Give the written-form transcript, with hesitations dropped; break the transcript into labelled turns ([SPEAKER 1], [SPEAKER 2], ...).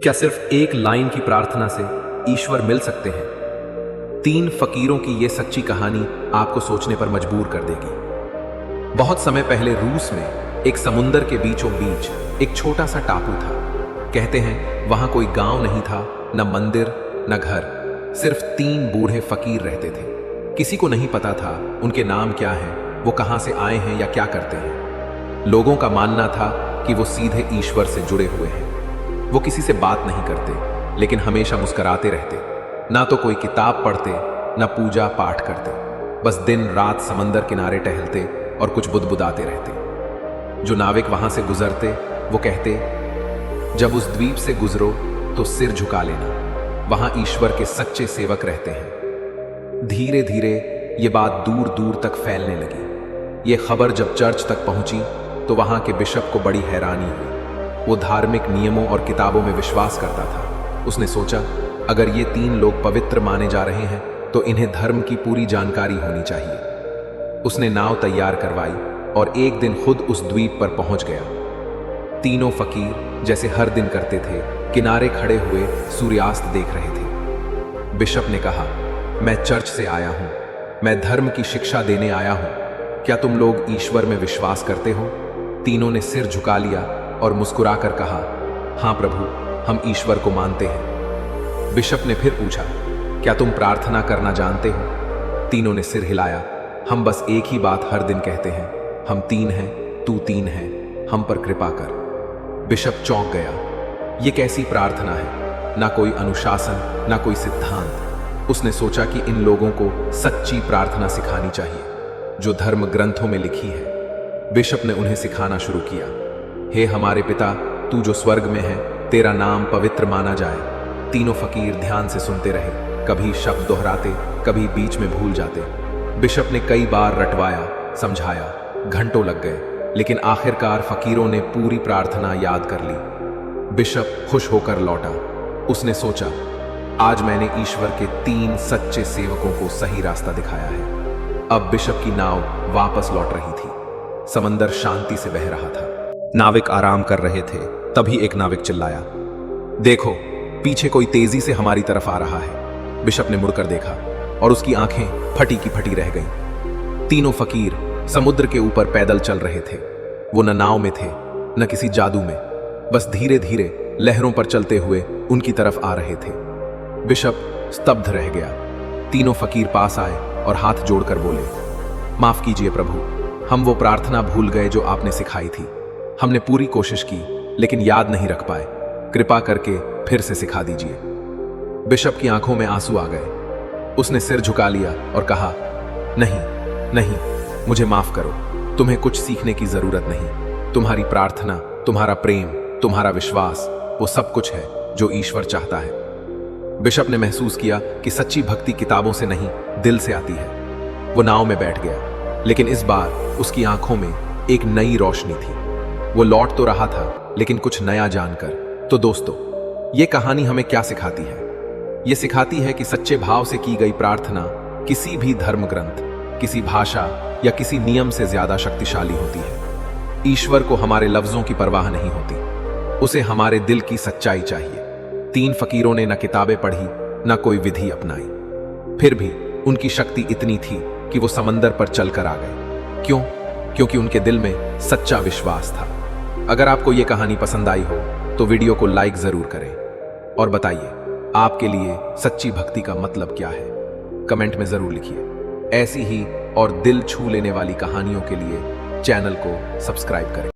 [SPEAKER 1] क्या सिर्फ एक लाइन की प्रार्थना से ईश्वर मिल सकते हैं? 3 फकीरों की यह सच्ची कहानी आपको सोचने पर मजबूर कर देगी। बहुत समय पहले रूस में एक समुंदर के बीचों बीच एक छोटा सा टापू था। कहते हैं वहां कोई गांव नहीं था, न मंदिर न घर, सिर्फ 3 बूढ़े फकीर रहते थे। किसी को नहीं पता था उनके नाम क्या हैं, वो कहां से आए हैं या क्या करते हैं। लोगों का मानना था कि वो सीधे ईश्वर से जुड़े हुए हैं। वो किसी से बात नहीं करते, लेकिन हमेशा मुस्कुराते रहते। ना तो कोई किताब पढ़ते, ना पूजा पाठ करते, बस दिन रात समंदर किनारे टहलते और कुछ बुदबुदाते रहते। जो नाविक वहां से गुजरते वो कहते, जब उस द्वीप से गुजरो तो सिर झुका लेना, वहां ईश्वर के सच्चे सेवक रहते हैं। धीरे धीरे ये बात दूर दूर तक फैलने लगी। ये खबर जब चर्च तक पहुंची तो वहां के बिशप को बड़ी हैरानी हुई। वो धार्मिक नियमों और किताबों में विश्वास करता था। उसने सोचा, अगर ये 3 लोग पवित्र माने जा रहे हैं तो इन्हें धर्म की पूरी जानकारी होनी चाहिए। उसने नाव तैयार करवाई और एक दिन खुद उस द्वीप पर पहुंच गया। तीनों फकीर जैसे हर दिन करते थे, किनारे खड़े हुए सूर्यास्त देख रहे थे। बिशप ने कहा, मैं चर्च से आया हूं, मैं धर्म की शिक्षा देने आया हूं। क्या तुम लोग ईश्वर में विश्वास करते हो? तीनों ने सिर झुका लिया और मुस्कुराकर कहा, हां प्रभु, हम ईश्वर को मानते हैं। बिशप ने फिर पूछा, क्या तुम प्रार्थना करना जानते हो? तीनों ने सिर हिलाया। हम बस एक ही बात हर दिन कहते हैं, हम 3 हैं, तू 3 है, हम पर कृपा कर। बिशप चौंक गया। ये कैसी प्रार्थना है? ना कोई अनुशासन, ना कोई सिद्धांत। उसने सोचा कि इन लोगों को सच्ची प्रार्थना सिखानी चाहिए, जो धर्म ग्रंथों में लिखी है। बिशप ने उन्हें सिखाना शुरू किया। हे हमारे पिता, तू जो स्वर्ग में है, तेरा नाम पवित्र माना जाए। तीनों फकीर ध्यान से सुनते रहे, कभी शब्द दोहराते, कभी बीच में भूल जाते। बिशप ने कई बार रटवाया, समझाया, घंटों लग गए, लेकिन आखिरकार फकीरों ने पूरी प्रार्थना याद कर ली। बिशप खुश होकर लौटा। उसने सोचा, आज मैंने ईश्वर के 3 सच्चे सेवकों को सही रास्ता दिखाया है। अब बिशप की नाव वापस लौट रही थी। समंदर शांति से बह रहा था। नाविक आराम कर रहे थे। तभी एक नाविक चिल्लाया, देखो, पीछे कोई तेजी से हमारी तरफ आ रहा है। बिशप ने मुड़कर देखा और उसकी आंखें फटी की फटी रह गईं। तीनों फकीर समुद्र के ऊपर पैदल चल रहे थे। वो न नाव में थे, न किसी जादू में, बस धीरे धीरे लहरों पर चलते हुए उनकी तरफ आ रहे थे। बिशप स्तब्ध रह गया। तीनों फकीर पास आए और हाथ जोड़कर बोले, माफ कीजिए प्रभु, हम वो प्रार्थना भूल गए जो आपने सिखाई थी। हमने पूरी कोशिश की, लेकिन याद नहीं रख पाए। कृपा करके फिर से सिखा दीजिए। बिशप की आंखों में आंसू आ गए। उसने सिर झुका लिया और कहा, नहीं नहीं, मुझे माफ करो, तुम्हें कुछ सीखने की जरूरत नहीं। तुम्हारी प्रार्थना, तुम्हारा प्रेम, तुम्हारा विश्वास, वो सब कुछ है जो ईश्वर चाहता है। बिशप ने महसूस किया कि सच्ची भक्ति किताबों से नहीं, दिल से आती है। वो नाव में बैठ गया, लेकिन इस बार उसकी आंखों में एक नई रोशनी थी। वो लौट तो रहा था, लेकिन कुछ नया जानकर। तो दोस्तों, ये कहानी हमें क्या सिखाती है? ये सिखाती है कि सच्चे भाव से की गई प्रार्थना किसी भी धर्म ग्रंथ, किसी भाषा या किसी नियम से ज्यादा शक्तिशाली होती है। ईश्वर को हमारे लफ्जों की परवाह नहीं होती, उसे हमारे दिल की सच्चाई चाहिए। 3 फकीरों ने न किताबें पढ़ी, न कोई विधि अपनाई, फिर भी उनकी शक्ति इतनी थी कि वो समंदर पर चलकर आ गए। क्यों? क्योंकि उनके दिल में सच्चा विश्वास था। अगर आपको ये कहानी पसंद आई हो तो वीडियो को लाइक जरूर करें और बताइए, आपके लिए सच्ची भक्ति का मतलब क्या है? कमेंट में जरूर लिखिए। ऐसी ही और दिल छू लेने वाली कहानियों के लिए चैनल को सब्सक्राइब करें।